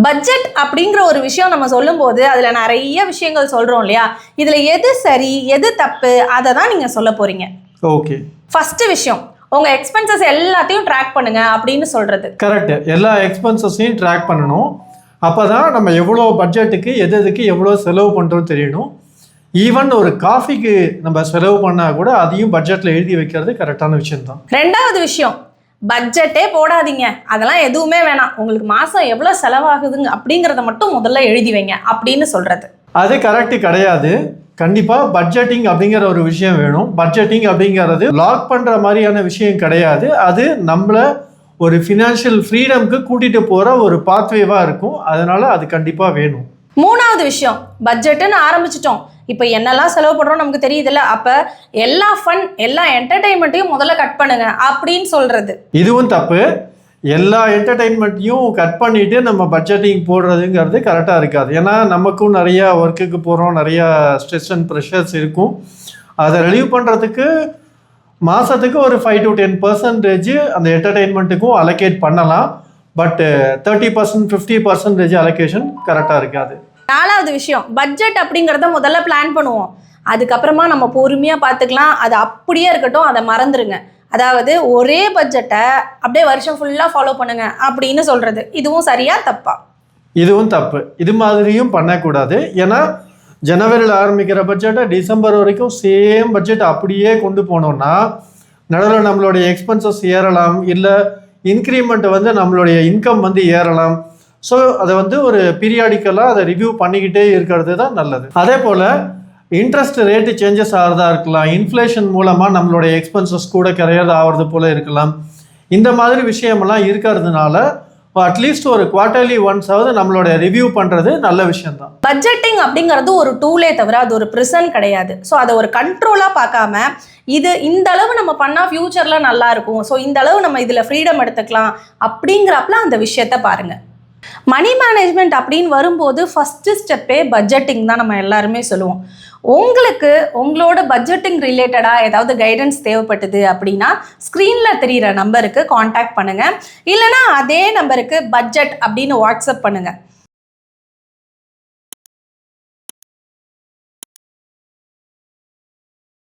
Budget அப்படிங்கிற ஒரு விஷயம் நம்ம சொல்லும்போது அதில் நிறைய விஷயங்கள் சொல்கிறோம் இல்லையா? இதில் எது சரி எது தப்பு அதை தான் நீங்கள் சொல்ல போகிறீங்க. ஓகே, ஃபர்ஸ்ட் விஷயம், உங்கள் எக்ஸ்பென்சஸ் எல்லாத்தையும் ட்ராக் பண்ணுங்க அப்படின்னு சொல்கிறது. கரெக்டு. எல்லா எக்ஸ்பென்சஸையும் ட்ராக் பண்ணணும். அப்போ தான் நம்ம எவ்வளோ பட்ஜெட்டுக்கு எதுக்கு எவ்வளோ செலவு பண்ணுறோம் தெரியணும். ஈவன் ஒரு காஃபிக்கு நம்ம செலவு பண்ணால் கூட அதையும் பட்ஜெட்டில் எழுதி வைக்கிறது கரெக்டான விஷயம்தான். ரெண்டாவது விஷயம், பட்ஜெட்டே போடாதீங்க, அதெல்லாம் எதுவுமே வேணாம், உங்களுக்கு மாதம் எவ்வளோ செலவாகுதுங்க அப்படிங்கிறத மட்டும் முதல்ல எழுதி வைங்க அப்படின்னு சொல்கிறது. அது கரெக்டு கிடையாது. கண்டிப்பாக பட்ஜெட்டிங் அப்படிங்கிற ஒரு விஷயம் வேணும். பட்ஜெட்டிங் அப்படிங்கிறது லாக் பண்ணுற மாதிரியான விஷயம் கிடையாது. அது நம்மளை ஒரு ஃபினான்ஷியல் ஃப்ரீடம்க்கு கூட்டிகிட்டு போகிற ஒரு பாத்வேவாக இருக்கும். அதனால் அது கண்டிப்பாக வேணும். மூணாவது விஷயம், பட்ஜெட்டுன்னு ஆரம்பிச்சிட்டோம், இப்போ என்னெல்லாம் செலவு பண்ணுறோம் நமக்கு தெரியுதுல்ல, அப்போ எல்லா ஃபன் எல்லா என்டர்டெயின்மெண்ட்டையும் முதல்ல கட் பண்ணுங்க அப்படின்னு சொல்கிறது. இதுவும் தப்பு. எல்லா என்டர்டெயின்மெண்ட்டையும் கட் பண்ணிவிட்டு நம்ம பட்ஜெட்டிங் போடுறதுங்கிறது கரெக்டாக இருக்காது. ஏன்னா நமக்கும் நிறையா ஒர்க்குக்கு போகிறோம், நிறையா ஸ்ட்ரெஸ் அண்ட் ப்ரெஷர்ஸ் இருக்கும். அதை ரிலீவ் பண்ணுறதுக்கு மாதத்துக்கு ஒரு 5 to 10% அந்த என்டர்டெயின்மெண்ட்டுக்கும் அலோகேட் பண்ணலாம். பட் 30% 50% அலோகேஷன் கரெக்டாக இருக்காது. நாலாவது விஷயம், பட்ஜெட் அப்படிங்கிறத முதல்ல பிளான் பண்ணுவோம், அதுக்கப்புறமா நம்ம பொறுமையாக பார்த்துக்கலாம், அது அப்படியே இருக்கட்டும், அதை மறந்துடுங்க. அதாவது ஒரே பட்ஜெட்டை அப்படியே வருஷம் ஃபுல்லாக ஃபாலோ பண்ணுங்க அப்படின்னு சொல்கிறது, இதுவும் சரியா தப்பா? இதுவும் தப்பு. இது மாதிரியும் பண்ணக்கூடாது. ஏன்னா ஜனவரியில் ஆரம்பிக்கிற பட்ஜெட்டை டிசம்பர் வரைக்கும் சேம் பட்ஜெட் அப்படியே கொண்டு போனோம்னா நடுவில் நம்மளுடைய எக்ஸ்பென்சஸ் ஏறலாம், இல்லை இன்க்ரிமெண்ட் நம்மளுடைய இன்கம் ஏறலாம். ஸோ அதை ஒரு பீரியாடிக்கலாக அதை ரிவ்யூ பண்ணிக்கிட்டே இருக்கிறது தான் நல்லது. அதே போல் இன்ட்ரெஸ்ட் ரேட்டு சேஞ்சஸ் ஆகிறதா இருக்கலாம், இன்ஃப்ளேஷன் மூலமாக நம்மளுடைய எக்ஸ்பென்சஸ் கூட கிடையாது ஆகிறது போல் இருக்கலாம். இந்த மாதிரி விஷயமெல்லாம் இருக்கிறதுனால அட்லீஸ்ட் ஒரு குவார்ட்டர்லி ஒன்ஸாவது நம்மளோட ரிவ்யூ பண்ணுறது நல்ல விஷயம்தான். பட்ஜெட்டிங் அப்படிங்கிறது ஒரு டூலே தவிர அது ஒரு ப்ரிசன் கிடையாது. ஸோ அதை ஒரு கண்ட்ரோலாக பார்க்காம இது இந்த அளவு நம்ம பண்ணால் ஃப்யூச்சரில் நல்லா இருக்கும், ஸோ இந்த அளவு நம்ம இதில் ஃப்ரீடம் எடுத்துக்கலாம் அப்படிங்கிறப்பல அந்த விஷயத்த பாருங்கள். மணி மேனேஜ்மெண்ட் அப்படின்னு வரும்போது ஃபஸ்ட்டு ஸ்டெப்பே பட்ஜெட்டிங் தான் நம்ம எல்லாருமே சொல்லுவோம். உங்களுக்கு உங்களோட பட்ஜெட்டிங் ரிலேட்டடாக ஏதாவது கைடன்ஸ் தேவைப்பட்டது அப்படின்னா ஸ்க்ரீனில் தெரிகிற நம்பருக்கு காண்டாக்ட் பண்ணுங்கள், இல்லைனா அதே நம்பருக்கு பட்ஜெட் அப்படின்னு வாட்ஸ்அப் பண்ணுங்கள்.